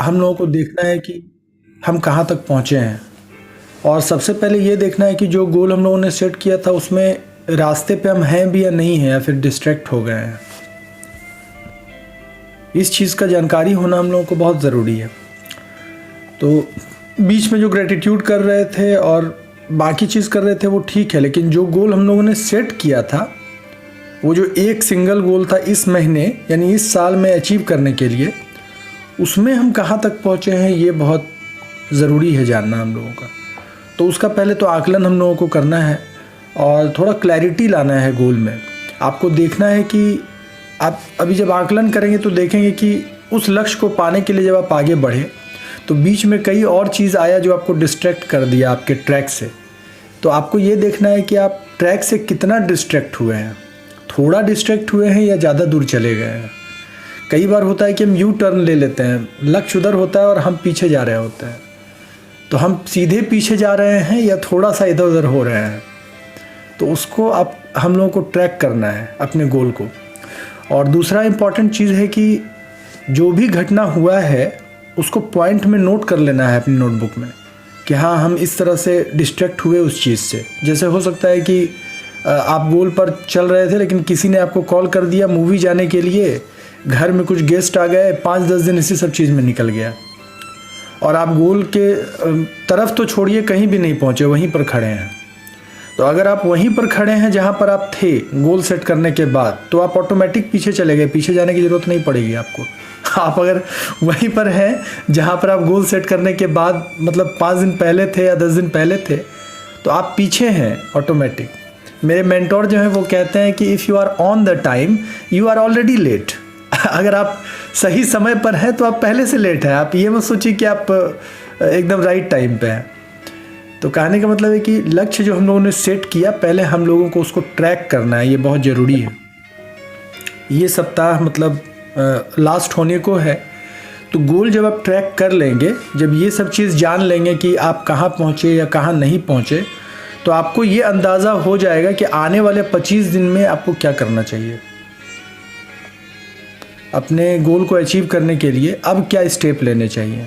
हम लोगों को देखना है कि हम कहाँ तक पहुँचे हैं। और सबसे पहले ये देखना है कि जो गोल हम लोगों ने सेट किया था उसमें रास्ते पे हम हैं भी या नहीं हैं, या फिर डिस्ट्रैक्ट हो गए हैं। इस चीज़ का जानकारी होना हम लोगों को बहुत ज़रूरी है। तो बीच में जो ग्रेटिट्यूड कर रहे थे और बाकी चीज़ कर रहे थे वो ठीक है, लेकिन जो गोल हम लोगों ने सेट किया था, वो जो एक सिंगल गोल था इस महीने यानी इस साल में अचीव करने के लिए, उसमें हम कहाँ तक पहुँचे हैं ये बहुत ज़रूरी है जानना हम लोगों का। तो उसका पहले तो आकलन हम लोगों को करना है और थोड़ा क्लैरिटी लाना है गोल में। आपको देखना है कि आप अभी जब आकलन करेंगे तो देखेंगे कि उस लक्ष्य को पाने के लिए जब आप आगे बढ़े तो बीच में कई और चीज़ आया जो आपको डिस्ट्रैक्ट कर दिया आपके ट्रैक से। तो आपको ये देखना है कि आप ट्रैक से कितना डिस्ट्रैक्ट हुए हैं, थोड़ा डिस्ट्रैक्ट हुए हैं या ज़्यादा दूर चले गए हैं। कई बार होता है कि हम यू टर्न ले लेते हैं, लक्ष्य उधर होता है और हम पीछे जा रहे होते हैं। तो हम सीधे पीछे जा रहे हैं या थोड़ा सा इधर उधर हो रहे हैं, तो उसको हम लोगों को ट्रैक करना है अपने गोल को। और दूसरा इम्पॉर्टेंट चीज़ है कि जो भी घटना हुआ है उसको पॉइंट में नोट कर लेना है अपनी नोटबुक में कि हाँ हम इस तरह से डिस्ट्रैक्ट हुए उस चीज़ से। जैसे हो सकता है कि आप गोल पर चल रहे थे लेकिन किसी ने आपको कॉल कर दिया मूवी जाने के लिए, घर में कुछ गेस्ट आ गए, 5-10 दिन इसी सब चीज़ में निकल गया और आप गोल के तरफ तो छोड़िए कहीं भी नहीं पहुँचे, वहीं पर खड़े हैं। तो अगर आप वहीं पर खड़े हैं जहाँ पर आप थे गोल सेट करने के बाद, तो आप ऑटोमेटिक पीछे चले गए, पीछे जाने की ज़रूरत नहीं पड़ेगी आपको। आप अगर वहीं पर हैं जहाँ पर आप गोल सेट करने के बाद मतलब 5 दिन पहले थे या 10 दिन पहले थे, तो आप पीछे हैं ऑटोमेटिक। मेरे मेंटोर जो हैं वो कहते हैं कि if you are on the time you are already late. अगर आप सही समय पर हैं तो आप पहले से लेट हैं। आप ये मत सोचिए कि आप एकदम राइट टाइम पे हैं। तो कहने का मतलब है कि लक्ष्य जो हम लोगों ने सेट किया, पहले हम लोगों को उसको ट्रैक करना है, ये बहुत ज़रूरी है। ये सप्ताह मतलब लास्ट होने को है, तो गोल जब आप ट्रैक कर लेंगे, जब ये सब चीज़ जान लेंगे कि आप कहाँ पहुँचे या कहाँ नहीं पहुँचे, तो आपको ये अंदाज़ा हो जाएगा कि आने वाले 25 दिन में आपको क्या करना चाहिए। अपने गोल को अचीव करने के लिए अब क्या स्टेप लेने चाहिए।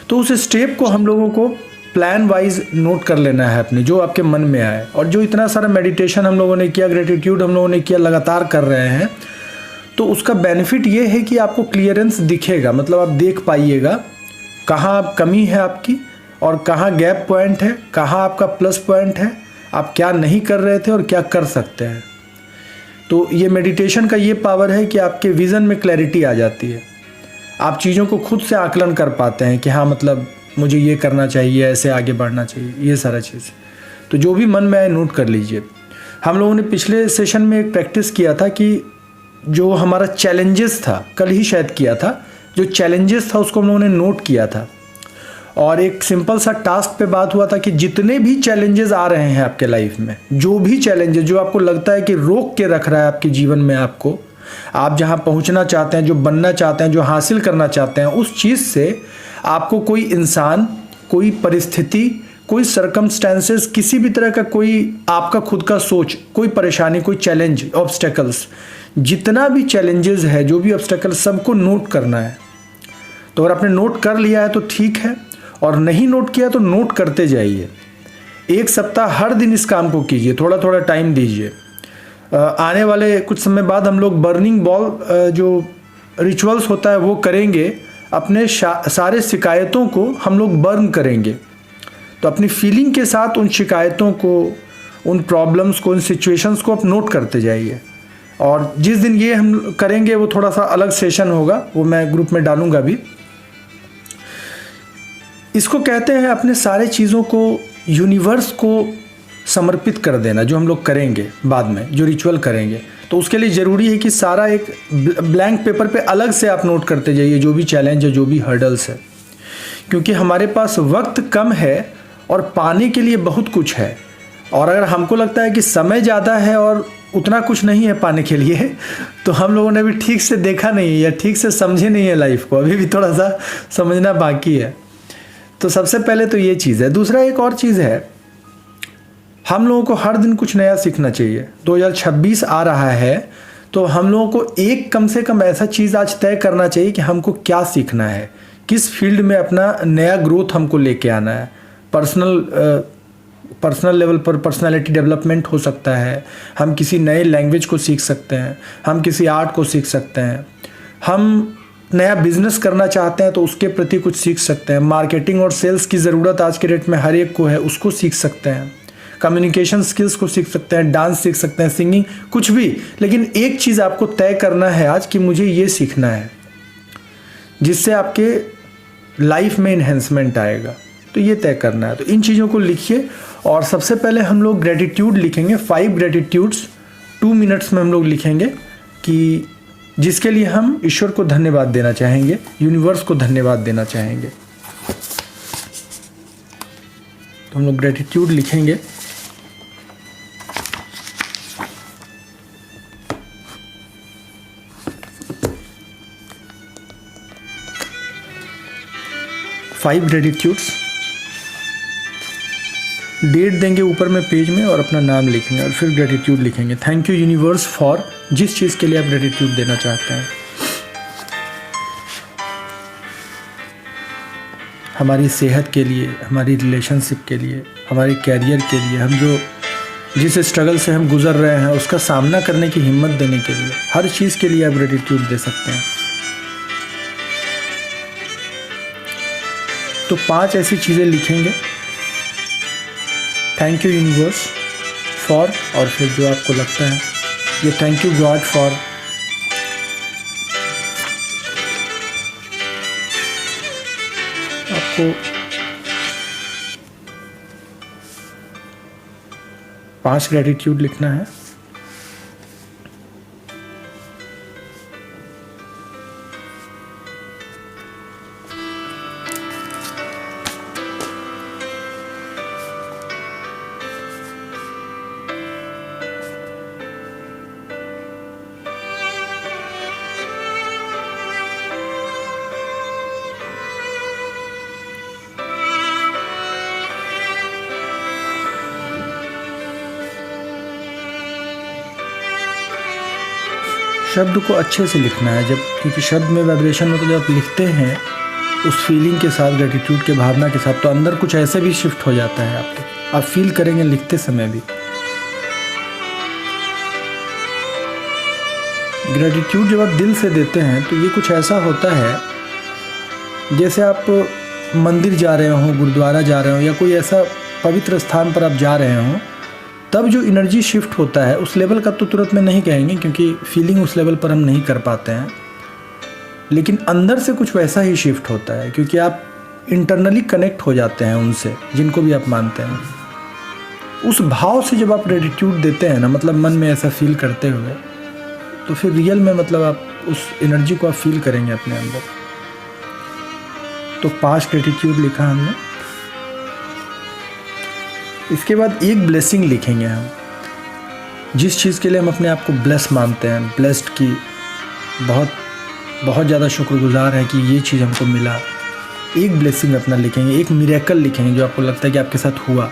तो उस स्टेप को हम लोगों को प्लान वाइज नोट कर लेना है अपने, जो आपके मन में आए। और जो इतना सारा मेडिटेशन हम लोगों ने किया, ग्रेटिट्यूड हम लोगों ने किया, लगातार कर रहे हैं, तो उसका बेनिफिट ये है कि आपको क्लियरेंस दिखेगा। मतलब आप देख पाइएगा कहाँ कमी है आपकी और कहाँ गैप पॉइंट है, कहाँ आपका प्लस पॉइंट है, आप क्या नहीं कर रहे थे और क्या कर सकते हैं। तो ये मेडिटेशन का ये पावर है कि आपके विज़न में क्लैरिटी आ जाती है। आप चीज़ों को खुद से आकलन कर पाते हैं कि हाँ मतलब मुझे ये करना चाहिए, ऐसे आगे बढ़ना चाहिए, ये सारा चीज़। तो जो भी मन में आए नोट कर लीजिए। हम लोगों ने पिछले सेशन में एक प्रैक्टिस किया था कि जो हमारा चैलेंजेस था, कल ही शायद किया था, जो चैलेंजेस था उसको हम लोगों ने नोट किया था और एक सिंपल सा टास्क पे बात हुआ था कि जितने भी चैलेंजेस आ रहे हैं आपके लाइफ में, जो भी चैलेंजेस जो आपको लगता है कि रोक के रख रहा है आपके जीवन में आपको, आप जहाँ पहुँचना चाहते हैं, जो बनना चाहते हैं, जो हासिल करना चाहते हैं, उस चीज़ से आपको कोई इंसान, कोई परिस्थिति, कोई सर्कमस्टेंसेस, किसी भी तरह का कोई आपका खुद का सोच, कोई परेशानी, कोई चैलेंज, ऑब्स्टेकल्स, जितना भी चैलेंजेस है, जो भी ऑब्स्टेकल, सबको नोट करना है। तो अगर आपने नोट कर लिया है तो ठीक है, और नहीं नोट किया तो नोट करते जाइए। एक सप्ताह हर दिन इस काम को कीजिए, थोड़ा थोड़ा टाइम दीजिए। आने वाले कुछ समय बाद हम लोग बर्निंग बॉल जो रिचुअल्स होता है वो करेंगे। अपने सारे शिकायतों को हम लोग बर्न करेंगे। तो अपनी फीलिंग के साथ उन शिकायतों को, उन प्रॉब्लम्स को, उन सिचुएशंस को आप नोट करते जाइए। और जिस दिन ये हम करेंगे वो थोड़ा सा अलग सेशन होगा, वो मैं ग्रुप में डालूंगा भी। इसको कहते हैं अपने सारे चीज़ों को यूनिवर्स को समर्पित कर देना, जो हम लोग करेंगे बाद में, जो रिचुअल करेंगे। तो उसके लिए ज़रूरी है कि सारा एक ब्लैंक पेपर पे अलग से आप नोट करते जाइए, जो भी चैलेंज है, जो भी हर्डल्स है, क्योंकि हमारे पास वक्त कम है और पाने के लिए बहुत कुछ है। और अगर हमको लगता है कि समय ज़्यादा है और उतना कुछ नहीं है पाने के लिए, तो हम लोगों ने भी ठीक से देखा नहीं है या ठीक से समझे नहीं है लाइफ को, अभी भी थोड़ा सा समझना बाकी है। तो सबसे पहले तो ये चीज़ है। दूसरा एक और चीज़ है, हम लोगों को हर दिन कुछ नया सीखना चाहिए। 2026 आ रहा है, तो हम लोगों को एक कम से कम ऐसा चीज़ आज तय करना चाहिए कि हमको क्या सीखना है, किस फील्ड में अपना नया ग्रोथ हमको लेके आना है। पर्सनल लेवल पर पर्सनालिटी डेवलपमेंट हो सकता है, हम किसी नए लैंग्वेज को सीख सकते हैं, हम किसी आर्ट को सीख सकते हैं, हम नया बिजनेस करना चाहते हैं तो उसके प्रति कुछ सीख सकते हैं। मार्केटिंग और सेल्स की ज़रूरत आज के डेट में हर एक को है, उसको सीख सकते हैं। कम्युनिकेशन स्किल्स को सीख सकते हैं, डांस सीख सकते हैं, सिंगिंग, कुछ भी। लेकिन एक चीज़ आपको तय करना है आज कि मुझे ये सीखना है जिससे आपके लाइफ में इन्हेंसमेंट आएगा, तो ये तय करना है। तो इन चीज़ों को लिखिए। और सबसे पहले हम लोग ग्रेटिट्यूड लिखेंगे, 5 ग्रेटिट्यूड्स 2 मिनट्स में हम लोग लिखेंगे कि जिसके लिए हम ईश्वर को धन्यवाद देना चाहेंगे, यूनिवर्स को धन्यवाद देना चाहेंगे। तो हम लोग ग्रेटिट्यूड लिखेंगे। फाइव ग्रेटिट्यूड्स, डेट देंगे ऊपर में पेज में और अपना नाम लिखेंगे और फिर ग्रेटिट्यूड लिखेंगे। थैंक यू यूनिवर्स फॉर, जिस चीज़ के लिए आप ग्रेटिट्यूड देना चाहते हैं। हमारी सेहत के लिए, हमारी रिलेशनशिप के लिए, हमारे कैरियर के लिए, हम जो जिस स्ट्रगल से हम गुजर रहे हैं उसका सामना करने की हिम्मत देने के लिए, हर चीज़ के लिए आप ग्रेटिट्यूड दे सकते हैं। तो 5 ऐसी चीज़ें लिखेंगे, थैंक यू यूनिवर्स फॉर, और फिर जो आपको लगता है ये थैंक यू गॉड फॉर, आपको 5 ग्रेटिट्यूड लिखना है। शब्द को अच्छे से लिखना है, जब क्योंकि शब्द में वाइब्रेशन होता है। जब आप लिखते हैं उस फीलिंग के साथ, ग्रेटिट्यूड के भावना के साथ, तो अंदर कुछ ऐसे भी शिफ्ट हो जाता है आपके, आप फील करेंगे लिखते समय भी। ग्रेटिट्यूड जब आप दिल से देते हैं तो ये कुछ ऐसा होता है जैसे आप मंदिर जा रहे हो, गुरुद्वारा जा रहे हो, या कोई ऐसा पवित्र स्थान पर आप जा रहे हो, तब जो एनर्जी शिफ्ट होता है उस लेवल का तो तुरंत में नहीं कहेंगे क्योंकि फीलिंग उस लेवल पर हम नहीं कर पाते हैं, लेकिन अंदर से कुछ वैसा ही शिफ्ट होता है क्योंकि आप इंटरनली कनेक्ट हो जाते हैं उनसे, जिनको भी आप मानते हैं। उस भाव से जब आप ग्रेटिट्यूड देते हैं ना, मतलब मन में ऐसा फील करते हुए, तो फिर रियल में मतलब आप उस एनर्जी को आप फील करेंगे अपने अंदर। तो 5 ग्रेटिट्यूड लिखा हमने। इसके बाद एक ब्लेसिंग लिखेंगे हम, जिस चीज़ के लिए हम अपने आप को ब्लेस मानते हैं, ब्लेस्ड की बहुत ज़्यादा शुक्रगुजार है कि ये चीज़ हमको मिला। एक ब्लेसिंग अपना लिखेंगे, एक मिरेकल लिखेंगे जो आपको लगता है कि आपके साथ हुआ,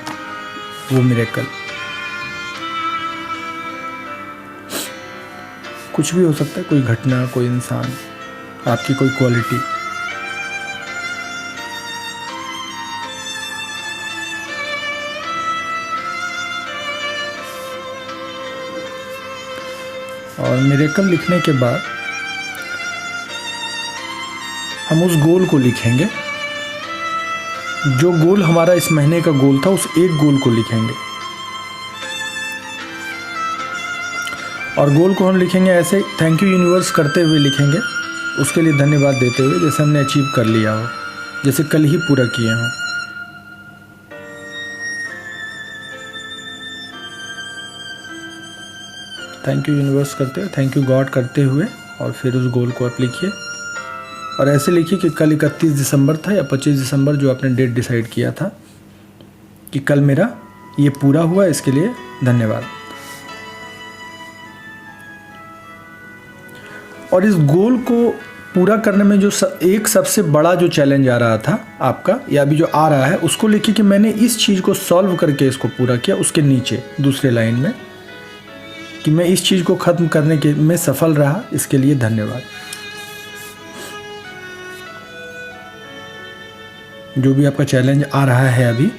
वो मिरेकल। कुछ भी हो सकता है, कोई घटना, कोई इंसान, आपकी कोई क्वालिटी। और मिरेकल लिखने के बाद हम उस गोल को लिखेंगे, जो गोल हमारा इस महीने का गोल था, उस एक गोल को लिखेंगे। और गोल को हम लिखेंगे ऐसे, थैंक यू यूनिवर्स करते हुए लिखेंगे, उसके लिए धन्यवाद देते हुए, जैसे हमने अचीव कर लिया हो, जैसे कल ही पूरा किए हों। थैंक यू यूनिवर्स करते हुए, थैंक यू गॉड करते हुए, और फिर उस गोल को आप लिखिए। और ऐसे लिखिए कि कल 31 दिसंबर था या 25 दिसंबर, जो आपने डेट डिसाइड किया था कि कल मेरा ये पूरा हुआ, इसके लिए धन्यवाद। और इस गोल को पूरा करने में जो एक सबसे बड़ा जो चैलेंज आ रहा था आपका, या अभी जो आ रहा है, उसको लिखिए कि मैंने इस चीज़ को सॉल्व करके इसको पूरा किया। उसके नीचे दूसरे लाइन में कि मैं इस चीज़ को ख़त्म करने के में सफल रहा, इसके लिए धन्यवाद। जो भी आपका चैलेंज आ रहा है अभी,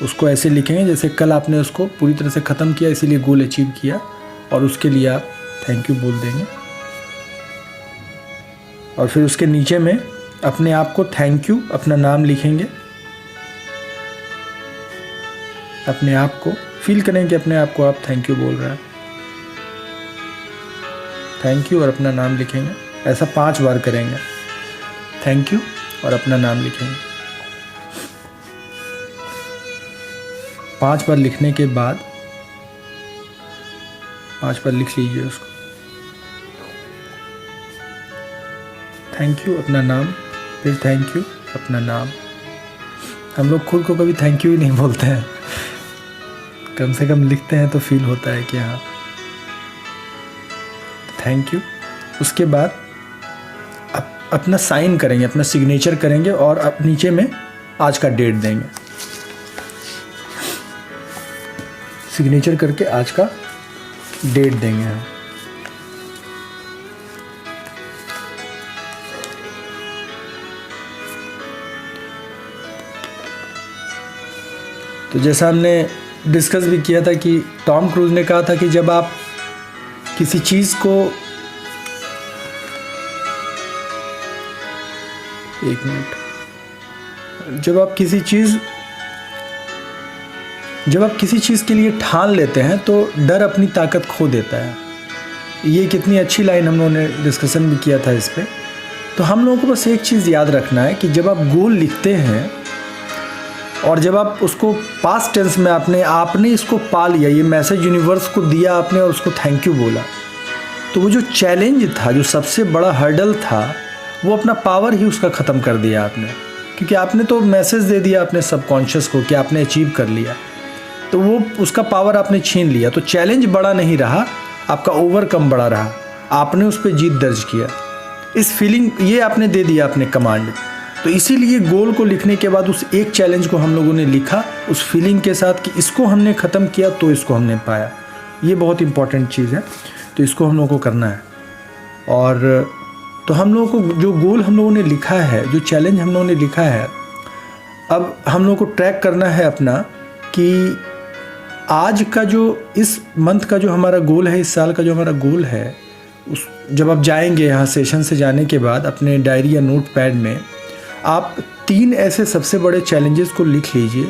उसको ऐसे लिखेंगे जैसे कल आपने उसको पूरी तरह से ख़त्म किया, इसीलिए गोल अचीव किया, और उसके लिए आप थैंक यू बोल देंगे। और फिर उसके नीचे में अपने आप को थैंक यू, अपना नाम लिखेंगे। अपने आप को फील करें कि अपने आप को आप थैंक यू बोल रहे हैं। थैंक यू और अपना नाम लिखेंगे। ऐसा 5 बार करेंगे। थैंक यू और अपना नाम लिखेंगे। 5 बार लिखने के बाद 5 बार लिख लीजिए उसको। थैंक यू अपना नाम, फिर थैंक यू अपना नाम। हम लोग खुद को कभी थैंक यू ही नहीं बोलते हैं, कम से कम लिखते हैं तो फील होता है कि हाँ थैंक यू। उसके बाद अपना साइन करेंगे, अपना सिग्नेचर करेंगे और अब नीचे में आज का डेट देंगे। सिग्नेचर करके आज का डेट देंगे हम। तो जैसा हमने डिस्कस भी किया था कि टॉम क्रूज ने कहा था कि जब आप किसी चीज़ को, एक मिनट, जब आप किसी चीज़ के लिए ठान लेते हैं तो डर अपनी ताकत खो देता है। ये कितनी अच्छी लाइन हम लोगों ने डिस्कशन भी किया था इस पर। तो हम लोगों को बस एक चीज़ याद रखना है कि जब आप गोल लिखते हैं और जब आप उसको पास्ट टेंस में आपने इसको पा लिया, ये मैसेज यूनिवर्स को दिया आपने और उसको थैंक यू बोला, तो वो जो चैलेंज था, जो सबसे बड़ा हर्डल था, वो अपना पावर ही उसका ख़त्म कर दिया आपने। क्योंकि आपने तो मैसेज दे दिया अपने सबकॉन्शियस को कि आपने अचीव कर लिया, तो वो उसका पावर आपने छीन लिया। तो चैलेंज बड़ा नहीं रहा, आपका ओवरकम बड़ा रहा, आपने उस पर जीत दर्ज किया। इस फीलिंग ये आपने दे दिया अपने कमांड। तो इसीलिए गोल को लिखने के बाद उस एक चैलेंज को हम लोगों ने लिखा उस फीलिंग के साथ कि इसको हमने ख़त्म किया तो इसको हमने पाया। ये बहुत इंपॉर्टेंट चीज़ है, तो इसको हम लोगों को करना है। और तो हम लोगों को जो गोल हम लोगों ने लिखा है, जो चैलेंज हम लोगों ने लिखा है, अब हम लोगों को ट्रैक करना है अपना कि आज का जो, इस मंथ का जो हमारा गोल है, इस साल का जो हमारा गोल है, उस जब आप जाएंगे यहाँ सेशन से जाने के बाद अपने डायरी या नोट पैड में आप 3 ऐसे सबसे बड़े चैलेंजेस को लिख लीजिए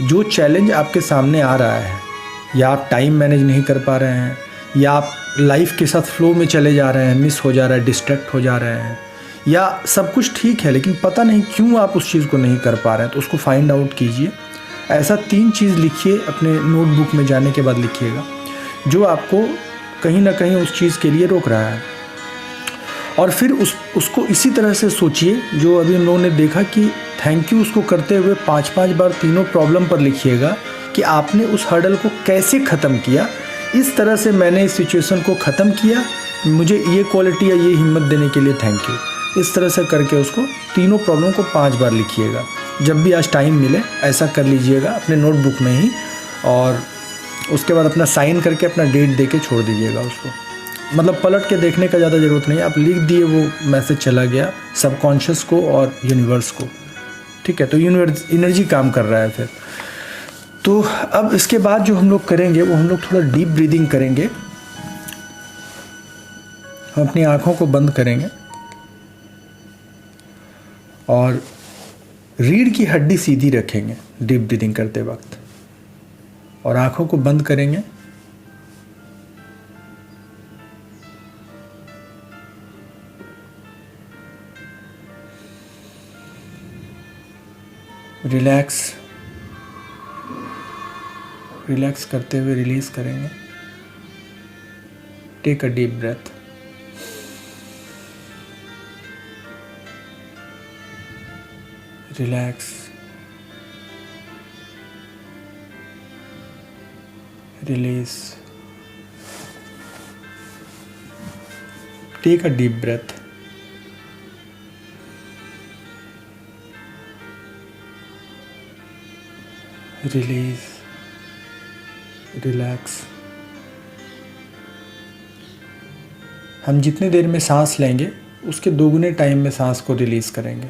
जो चैलेंज आपके सामने आ रहा है। या आप टाइम मैनेज नहीं कर पा रहे हैं, या आप लाइफ के साथ फ्लो में चले जा रहे हैं, मिस हो जा रहा है, डिस्ट्रैक्ट हो जा रहे हैं, या सब कुछ ठीक है लेकिन पता नहीं क्यों आप उस चीज़ को नहीं कर पा रहे हैं, तो उसको फाइंड आउट कीजिए। ऐसा 3 चीज़ लिखिए, अपने नोटबुक में जाने के बाद लिखिएगा, जो आपको कहीं ना कहीं उस चीज़ के लिए रोक रहा है। और फिर उसको इसी तरह से सोचिए जो अभी हम लोगों ने देखा कि थैंक यू उसको करते हुए 5-5 बार तीनों प्रॉब्लम पर लिखिएगा कि आपने उस हर्डल को कैसे ख़त्म किया। इस तरह से मैंने इस सिचुएशन को ख़त्म किया, मुझे ये क्वालिटी या ये हिम्मत देने के लिए थैंक यू। इस तरह से करके उसको तीनों प्रॉब्लम को 5 बार लिखिएगा। जब भी आज टाइम मिले ऐसा कर लीजिएगा अपने नोटबुक में ही, और उसके बाद अपना साइन करके अपना डेट दे के छोड़ दीजिएगा उसको। मतलब पलट के देखने का ज़्यादा ज़रूरत नहीं, आप लिख दिए, वो मैसेज चला गया सबकॉन्शियस को और यूनिवर्स को। ठीक है, तो एनर्जी काम कर रहा है फिर। तो अब इसके बाद जो हम लोग करेंगे वो हम लोग थोड़ा डीप ब्रीदिंग करेंगे। हम अपनी आँखों को बंद करेंगे और रीढ़ की हड्डी सीधी रखेंगे डीप ब्रीदिंग करते वक्त, और आँखों को बंद करेंगे। रिलैक्स करते हुए रिलीज करेंगे। Take a deep breath. Relax, release, take a deep breath. Release, relax. हम जितनी देर में सांस लेंगे उसके दोगुने टाइम में सांस को रिलीज करेंगे।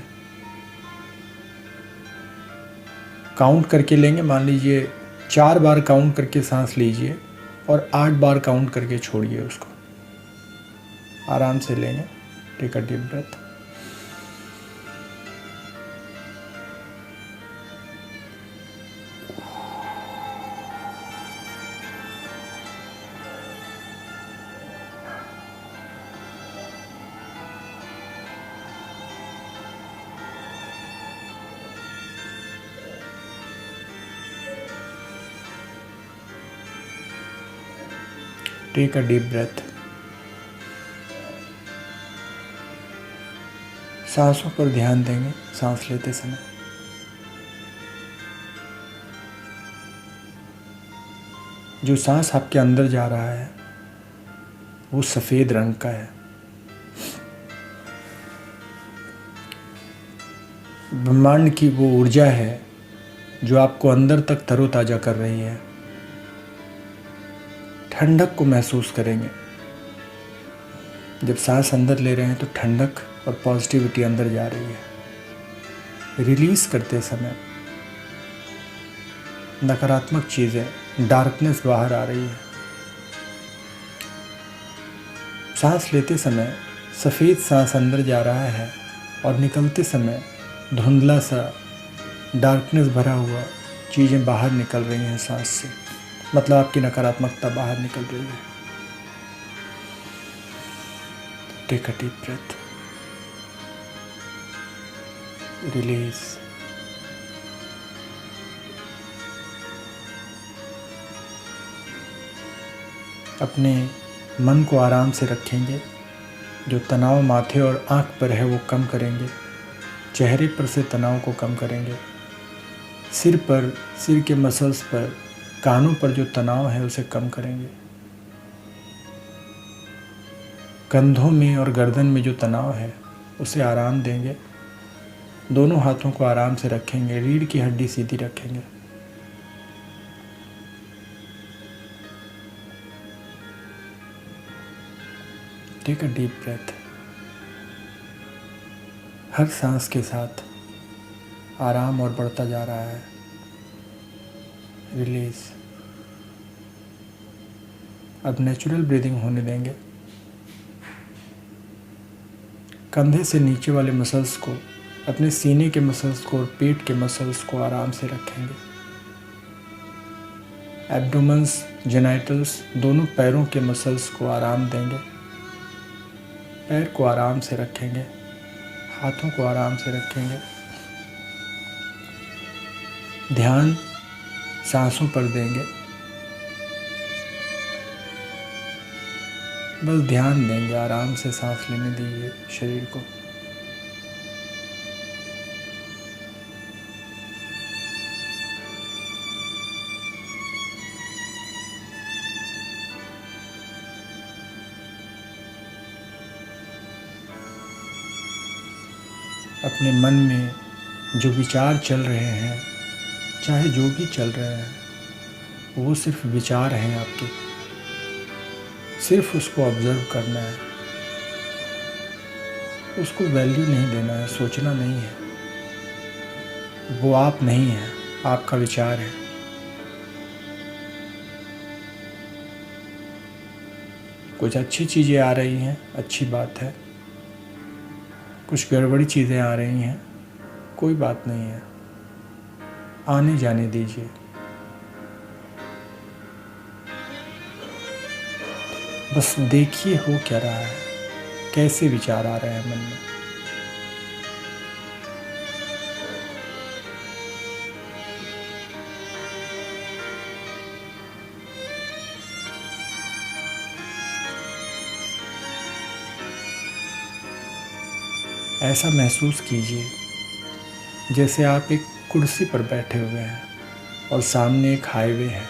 काउंट करके लेंगे। मान लीजिए 4 बार काउंट करके सांस लीजिए और 8 बार काउंट करके छोड़िए उसको। आराम से लेंगे। Take a deep breath. Take a deep breath. सांसों पर ध्यान देंगे सांस लेते समय। जो सांस आपके अंदर जा रहा है वो सफ़ेद रंग का है। ब्रह्मांड की वो ऊर्जा है जो आपको अंदर तक तरोताज़ा कर रही है। ठंडक को महसूस करेंगे। जब सांस अंदर ले रहे हैं तो ठंडक और पॉजिटिविटी अंदर जा रही है। रिलीज करते समय नकारात्मक चीज़ें, डार्कनेस बाहर आ रही है। सांस लेते समय सफ़ेद सांस अंदर जा रहा है और निकलते समय धुंधला सा डार्कनेस भरा हुआ चीज़ें बाहर निकल रही हैं सांस से। मतलब आपकी नकारात्मकता बाहर निकल रही है। Take a deep breath. Release. अपने मन को आराम से रखेंगे। जो तनाव माथे और आँख पर है वो कम करेंगे। चेहरे पर से तनाव को कम करेंगे। सिर पर, सिर के मसल्स पर, कानों पर जो तनाव है उसे कम करेंगे। कंधों में और गर्दन में जो तनाव है उसे आराम देंगे। दोनों हाथों को आराम से रखेंगे। रीढ़ की हड्डी सीधी रखेंगे। Take a deep breath. हर सांस के साथ आराम और बढ़ता जा रहा है। रिलीज। अब नेचुरल ब्रीदिंग होने देंगे। कंधे से नीचे वाले मसल्स को, अपने सीने के मसल्स को और पेट के मसल्स को आराम से रखेंगे। एब्डोमेन्स, जेनाइटल्स, दोनों पैरों के मसल्स को आराम देंगे। पैर को आराम से रखेंगे। हाथों को आराम से रखेंगे। ध्यान सांसों पर देंगे। बस ध्यान देंगे। आराम से सांस लेने दीजिए शरीर को। अपने मन में जो विचार चल रहे हैं, चाहे जो भी चल रहे हैं, वो सिर्फ विचार हैं आपके। सिर्फ उसको ऑब्जर्व करना है। उसको वैल्यू नहीं देना है, सोचना नहीं है। वो आप नहीं है, आपका विचार है। कुछ अच्छी चीज़ें आ रही हैं, अच्छी बात है। कुछ गड़बड़ी चीज़ें आ रही हैं, कोई बात नहीं है। आने जाने दीजिए। बस देखिए हो क्या रहा है, कैसे विचार आ रहे हैं मन में। ऐसा महसूस कीजिए जैसे आप एक कुर्सी पर बैठे हुए हैं और सामने एक हाईवे है।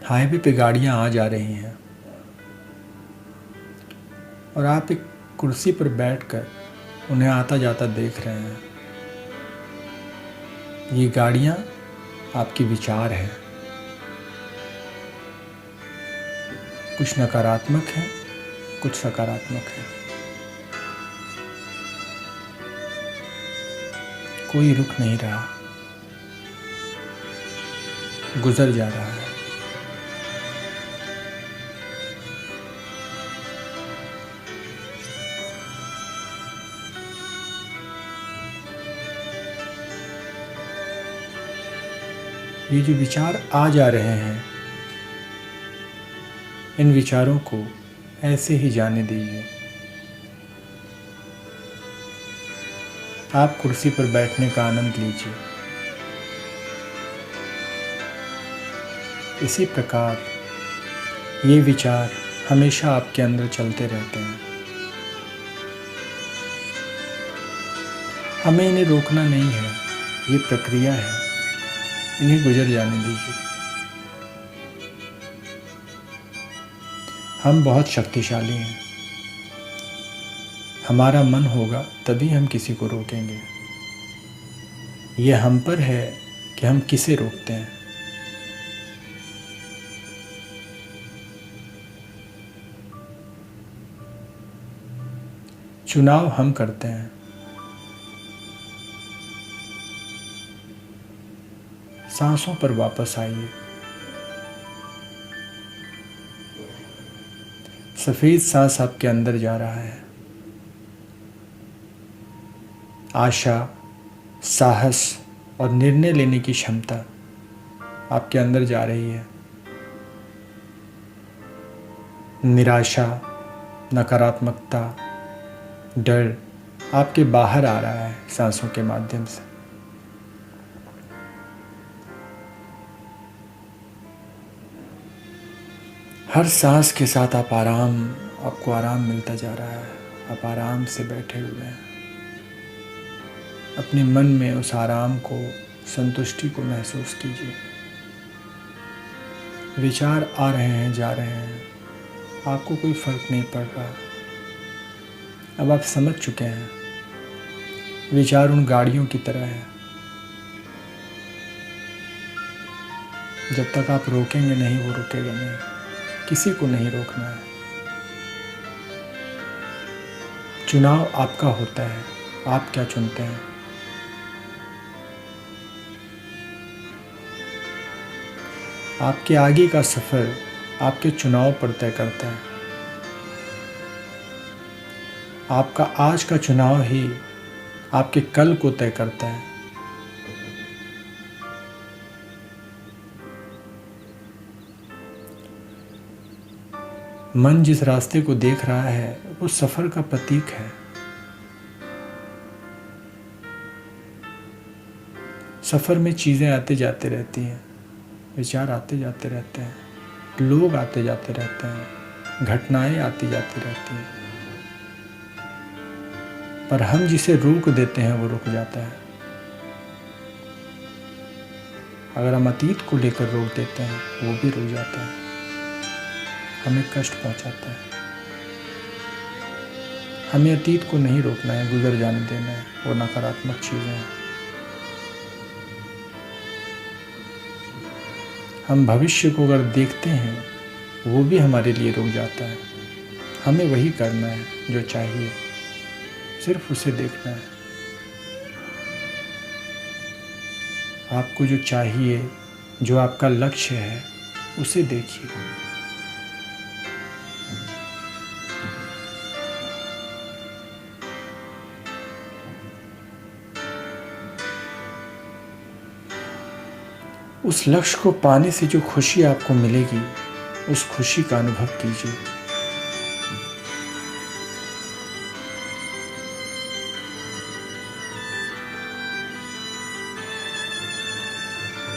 हाईवे पे गाड़ियां आ जा रही हैं और आप एक कुर्सी पर बैठकर उन्हें आता जाता देख रहे हैं। ये गाड़ियां आपके विचार हैं। कुछ नकारात्मक हैं, कुछ सकारात्मक है। कोई रुक नहीं रहा, गुजर जा रहा है। ये जो विचार आ जा रहे हैं, इन विचारों को ऐसे ही जाने दीजिए। आप कुर्सी पर बैठने का आनंद लीजिए। इसी प्रकार ये विचार हमेशा आपके अंदर चलते रहते हैं। हमें इन्हें रोकना नहीं है, ये प्रक्रिया है, इन्हें गुजर जाने दीजिए। हम बहुत शक्तिशाली हैं। हमारा मन होगा तभी हम किसी को रोकेंगे। यह हम पर है कि हम किसे रोकते हैं। चुनाव हम करते हैं। सांसों पर वापस आइए। सफेद सांस आपके अंदर जा रहा है। आशा, साहस और निर्णय लेने की क्षमता आपके अंदर जा रही है। निराशा, नकारात्मकता, डर आपके बाहर आ रहा है सांसों के माध्यम से। हर सांस के साथ आपको आराम मिलता जा रहा है। आप आराम से बैठे हुए हैं। अपने मन में उस आराम को, संतुष्टि को महसूस कीजिए। विचार आ रहे हैं, जा रहे हैं, आपको कोई फर्क नहीं पड़ रहा। अब आप समझ चुके हैं, विचार उन गाड़ियों की तरह है। जब तक आप रोकेंगे नहीं, वो रुकेगा नहीं। किसी को नहीं रोकना है। चुनाव आपका होता है, आप क्या चुनते हैं। आपके आगे का सफर आपके चुनाव पर तय करता है। आपका आज का चुनाव ही आपके कल को तय करता है। मन जिस रास्ते को देख रहा है वो सफर का प्रतीक है। सफर में चीजें आते जाते रहती हैं, विचार आते जाते रहते हैं, लोग आते जाते रहते हैं, घटनाएं आती जाती रहती हैं, पर हम जिसे रोक देते हैं वो रुक जाता है। अगर हम अतीत को लेकर रोक देते हैं वो भी रुक जाता है, हमें कष्ट पहुंचाता है। हमें अतीत को नहीं रोकना है, गुजर जाने देना है। वो नकारात्मक चीजें हैं। हम भविष्य को अगर देखते हैं वो भी हमारे लिए रुक जाता है। हमें वही करना है जो चाहिए, सिर्फ उसे देखना है। आपको जो चाहिए, जो आपका लक्ष्य है, उसे देखिए। उस लक्ष्य को पाने से जो खुशी आपको मिलेगी, उस खुशी का अनुभव कीजिए।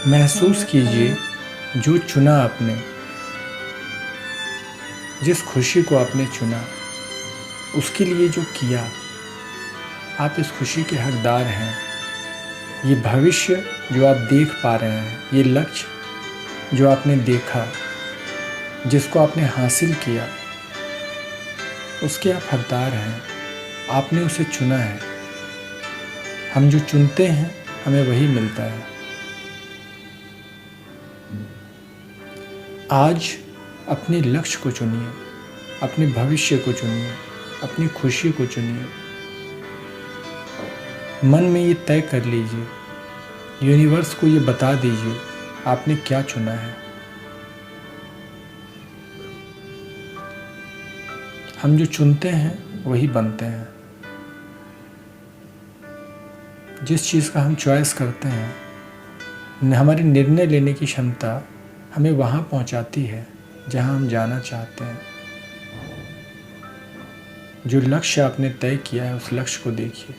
महसूस कीजिए जो चुना आपने, जिस खुशी को आपने चुना, उसके लिए जो किया, आप इस खुशी के हकदार हैं। ये भविष्य जो आप देख पा रहे हैं, ये लक्ष्य जो आपने देखा, जिसको आपने हासिल किया, उसके आप हकदार हैं। आपने उसे चुना है। हम जो चुनते हैं हमें वही मिलता है। आज अपने लक्ष्य को चुनिए, अपने भविष्य को चुनिए, अपनी खुशी को चुनिए। मन में ये तय कर लीजिए, यूनिवर्स को ये बता दीजिए आपने क्या चुना है। हम जो चुनते हैं वही बनते हैं। जिस चीज़ का हम चॉइस करते हैं, हमारी निर्णय लेने की क्षमता हमें वहाँ पहुँचाती है जहाँ हम जाना चाहते हैं। जो लक्ष्य आपने तय किया है उस लक्ष्य को देखिए।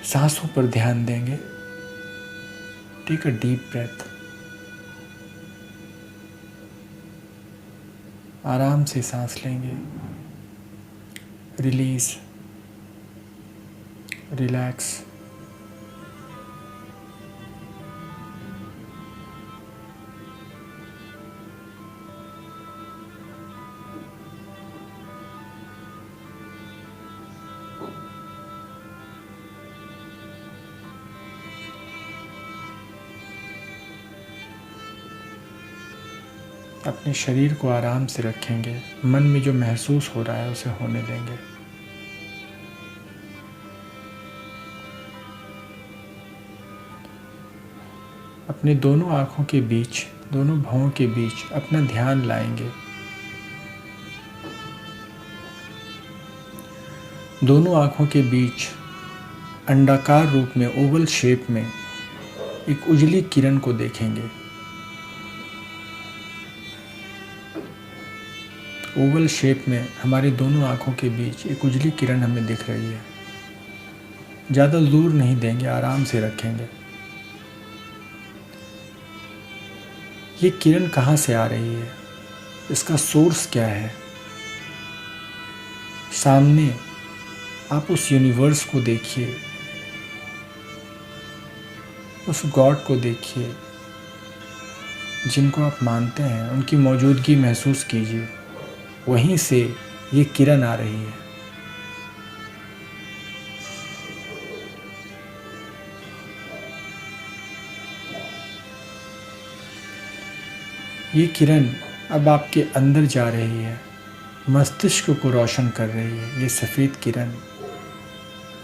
सांसों पर ध्यान देंगे। Take a deep breath. आराम से सांस लेंगे। Release, relax. अपने शरीर को आराम से रखेंगे। मन में जो महसूस हो रहा है उसे होने देंगे। अपने दोनों आँखों के बीच, दोनों भौं के बीच अपना ध्यान लाएंगे। दोनों आँखों के बीच अंडाकार रूप में, ओवल शेप में एक उजली किरण को देखेंगे। ओवल शेप में हमारी दोनों आँखों के बीच एक उजली किरण हमें दिख रही है। ज़्यादा दूर नहीं देंगे, आराम से रखेंगे। ये किरण कहाँ से आ रही है, इसका सोर्स क्या है? सामने आप उस यूनिवर्स को देखिए, उस गॉड को देखिए जिनको आप मानते हैं, उनकी मौजूदगी महसूस कीजिए। वहीं से ये किरण आ रही है। ये किरण अब आपके अंदर जा रही है, मस्तिष्क को रोशन कर रही है। ये सफ़ेद किरण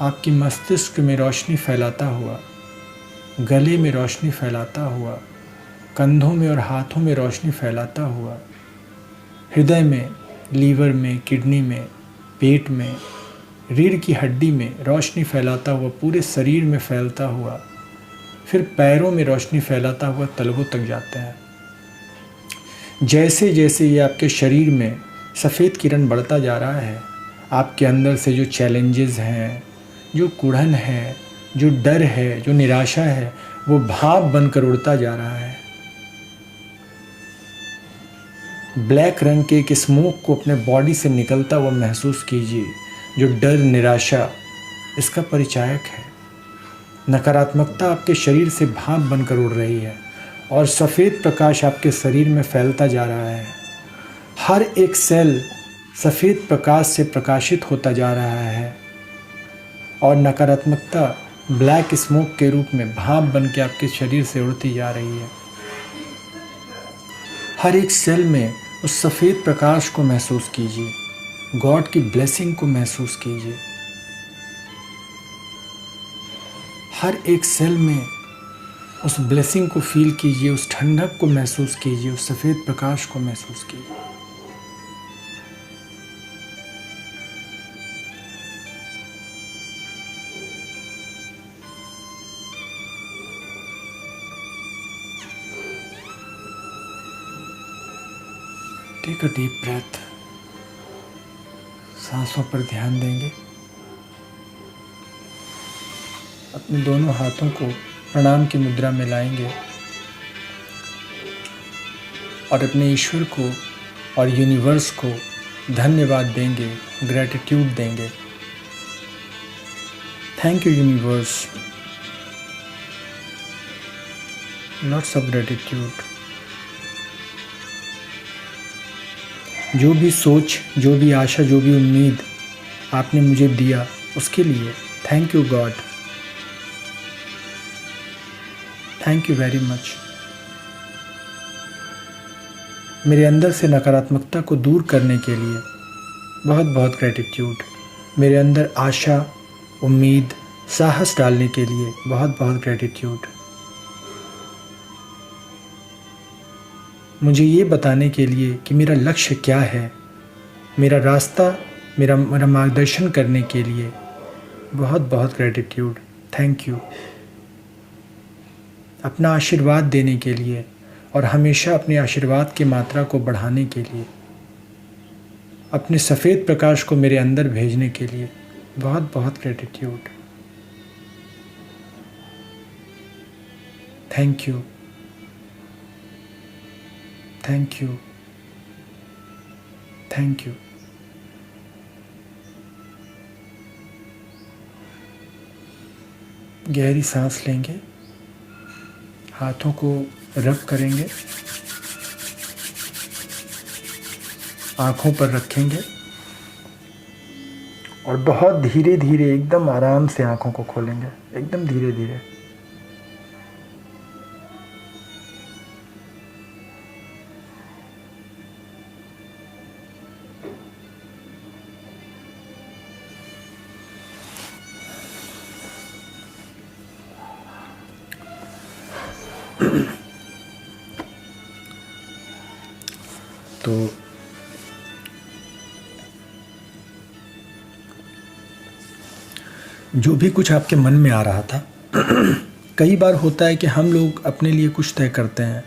आपकी मस्तिष्क में रोशनी फैलाता हुआ, गले में रोशनी फैलाता हुआ, कंधों में और हाथों में रोशनी फैलाता हुआ, हृदय में, लीवर में, किडनी में, पेट में, रीढ़ की हड्डी में रोशनी फैलाता हुआ, पूरे शरीर में फैलता हुआ, फिर पैरों में रोशनी फैलाता हुआ तलवों तक जाता है। जैसे जैसे ये आपके शरीर में सफ़ेद किरण बढ़ता जा रहा है, आपके अंदर से जो चैलेंजेस हैं, जो कुढ़न है, जो डर है, जो निराशा है, वो भाप बनकर उड़ता जा रहा है। ब्लैक रंग के एक स्मोक को अपने बॉडी से निकलता हुआ महसूस कीजिए। जो डर, निराशा, इसका परिचायक है। नकारात्मकता आपके शरीर से भाप बनकर उड़ रही है और सफ़ेद प्रकाश आपके शरीर में फैलता जा रहा है। हर एक सेल सफ़ेद प्रकाश से प्रकाशित होता जा रहा है और नकारात्मकता ब्लैक स्मोक के रूप में भाप बन के आपके शरीर से उड़ती जा रही है। हर एक सेल में उस सफ़ेद प्रकाश को महसूस कीजिए। गॉड की ब्लेसिंग को महसूस कीजिए। हर एक सेल में उस ब्लेसिंग को फील कीजिए, उस ठंडक को महसूस कीजिए, उस सफ़ेद प्रकाश को महसूस कीजिए। Take a deep breath. सांसों पर ध्यान देंगे। अपने दोनों हाथों को प्रणाम की मुद्रा में लाएंगे और अपने ईश्वर को और यूनिवर्स को धन्यवाद देंगे, ग्रैटिट्यूड देंगे। Thank you universe, lots of gratitude. जो भी सोच, जो भी आशा, जो भी उम्मीद आपने मुझे दिया, उसके लिए thank you God. Thank you very much. मेरे अंदर से नकारात्मकता को दूर करने के लिए बहुत बहुत ग्रेटिट्यूड। मेरे अंदर आशा, उम्मीद, साहस डालने के लिए बहुत बहुत ग्रेटिट्यूड। मुझे ये बताने के लिए कि मेरा लक्ष्य क्या है, मेरा रास्ता, मेरा मार्गदर्शन करने के लिए बहुत बहुत ग्रेटिट्यूड। Thank you. अपना आशीर्वाद देने के लिए और हमेशा अपने आशीर्वाद की मात्रा को बढ़ाने के लिए, अपने सफ़ेद प्रकाश को मेरे अंदर भेजने के लिए बहुत बहुत gratitude. Thank you, thank you, thank you. गहरी सांस लेंगे, हाथों को रब करेंगे, आँखों पर रखेंगे और बहुत धीरे धीरे एकदम आराम से आँखों को खोलेंगे, एकदम धीरे धीरे। तो जो भी कुछ आपके मन में आ रहा था कई बार होता है कि हम लोग अपने लिए कुछ तय करते हैं,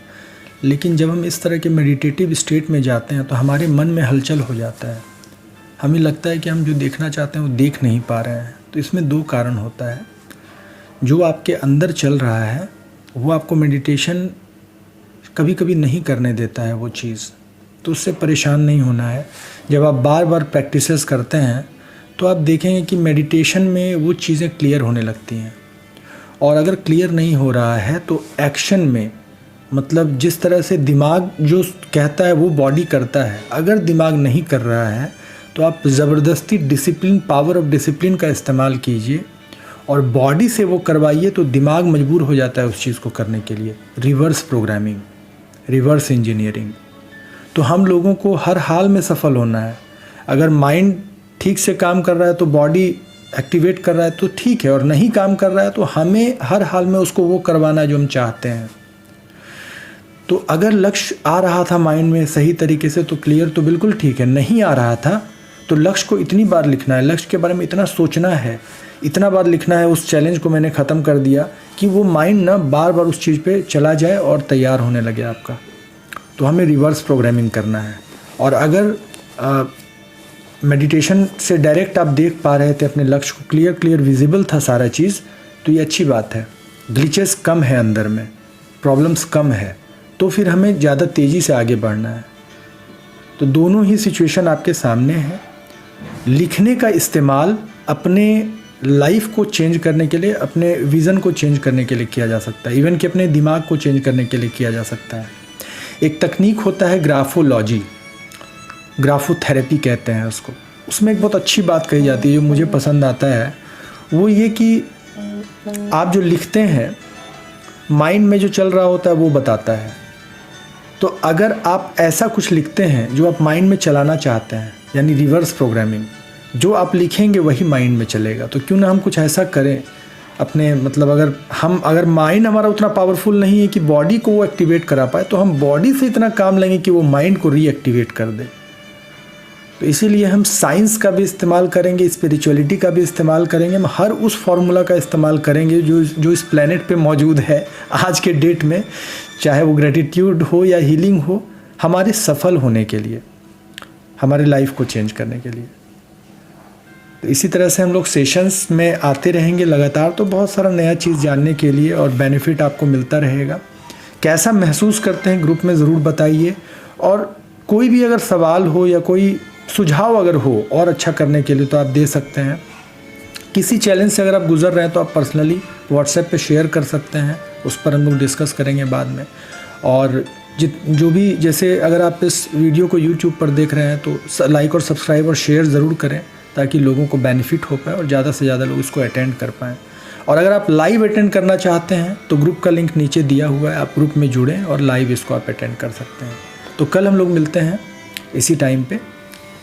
लेकिन जब हम इस तरह के मेडिटेटिव स्टेट में जाते हैं तो हमारे मन में हलचल हो जाता है। हमें लगता है कि हम जो देखना चाहते हैं वो देख नहीं पा रहे हैं। तो इसमें दो कारण होता है। जो आपके अंदर चल रहा है वो आपको मेडिटेशन कभी कभी नहीं करने देता है वो चीज़, तो उससे परेशान नहीं होना है। जब आप बार बार प्रैक्टिसेस करते हैं तो आप देखेंगे कि मेडिटेशन में वो चीज़ें क्लियर होने लगती हैं। और अगर क्लियर नहीं हो रहा है तो एक्शन में, मतलब जिस तरह से दिमाग जो कहता है वो बॉडी करता है। अगर दिमाग नहीं कर रहा है तो आप ज़बरदस्ती डिसिप्लिन, पावर ऑफ डिसिप्लिन का इस्तेमाल कीजिए और बॉडी से वो करवाइए, तो दिमाग मजबूर हो जाता है उस चीज़ को करने के लिए। Reverse programming, reverse engineering. तो हम लोगों को हर हाल में सफल होना है। अगर माइंड ठीक से काम कर रहा है तो बॉडी एक्टिवेट कर रहा है तो ठीक है, और नहीं काम कर रहा है तो हमें हर हाल में उसको वो करवाना है जो हम चाहते हैं। तो अगर लक्ष्य आ रहा था माइंड में सही तरीके से तो क्लियर, तो बिल्कुल ठीक है। नहीं आ रहा था तो लक्ष्य को इतनी बार लिखना है, लक्ष्य के बारे में इतना सोचना है, इतना बार लिखना है, उस चैलेंज को मैंने ख़त्म कर दिया कि वो माइंड ना बार बार उस चीज़ पे चला जाए और तैयार होने लगे आपका। तो हमें रिवर्स प्रोग्रामिंग करना है। और अगर मेडिटेशन से डायरेक्ट आप देख पा रहे थे अपने लक्ष्य को, क्लियर विजिबल था सारा चीज़, तो ये अच्छी बात है। ग्लिचेस कम है अंदर में, प्रॉब्लम्स कम है, तो फिर हमें ज़्यादा तेज़ी से आगे बढ़ना है। तो दोनों ही सिचुएशन आपके सामने है। लिखने का इस्तेमाल अपने लाइफ को चेंज करने के लिए, अपने विज़न को चेंज करने के लिए किया जा सकता है। इवन कि अपने दिमाग को चेंज करने के लिए किया जा सकता है। एक तकनीक होता है ग्राफोलॉजी, ग्राफोथेरेपी कहते हैं उसको। उसमें एक बहुत अच्छी बात कही जाती है जो मुझे पसंद आता है, वो ये कि आप जो लिखते हैं माइंड में जो चल रहा होता है वो बताता है। तो अगर आप ऐसा कुछ लिखते हैं जो आप माइंड में चलाना चाहते हैं, यानी रिवर्स प्रोग्रामिंग, जो आप लिखेंगे वही माइंड में चलेगा। तो क्यों ना हम कुछ ऐसा करें अपने, मतलब अगर माइंड हमारा उतना पावरफुल नहीं है कि बॉडी को वो एक्टिवेट करा पाए, तो हम बॉडी से इतना काम लेंगे कि वो माइंड को रीएक्टिवेट कर दे। तो इसीलिए हम साइंस का भी इस्तेमाल करेंगे, स्पिरिचुअलिटी का भी इस्तेमाल करेंगे, हम हर उस फार्मूला का इस्तेमाल करेंगे जो इस प्लेनेट पे मौजूद है आज के डेट में, चाहे वो ग्रेटिट्यूड हो या हीलिंग हो, हमारे सफल होने के लिए, हमारे लाइफ को चेंज करने के लिए। तो इसी तरह से हम लोग सेशंस में आते रहेंगे लगातार, तो बहुत सारा नया चीज़ जानने के लिए और बेनिफिट आपको मिलता रहेगा। कैसा महसूस करते हैं ग्रुप में ज़रूर बताइए। और कोई भी अगर सवाल हो या कोई सुझाव अगर हो और अच्छा करने के लिए तो आप दे सकते हैं। किसी चैलेंज से अगर आप गुजर रहे हैं तो आप पर्सनली व्हाट्सएप पे शेयर कर सकते हैं, उस पर हम लोग डिस्कस करेंगे बाद में। और जो भी, जैसे अगर आप इस वीडियो को यूट्यूब पर देख रहे हैं तो लाइक और सब्सक्राइब और शेयर ज़रूर करें, ताकि लोगों को बेनिफिट हो पाए और ज़्यादा से ज़्यादा लोग इसको अटेंड कर पाएँ। और अगर आप लाइव अटेंड करना चाहते हैं तो ग्रुप का लिंक नीचे दिया हुआ है, आप ग्रुप में जुड़ें और लाइव इसको आप अटेंड कर सकते हैं। तो कल हम लोग मिलते हैं इसी टाइम पे।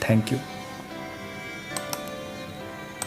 Thank you.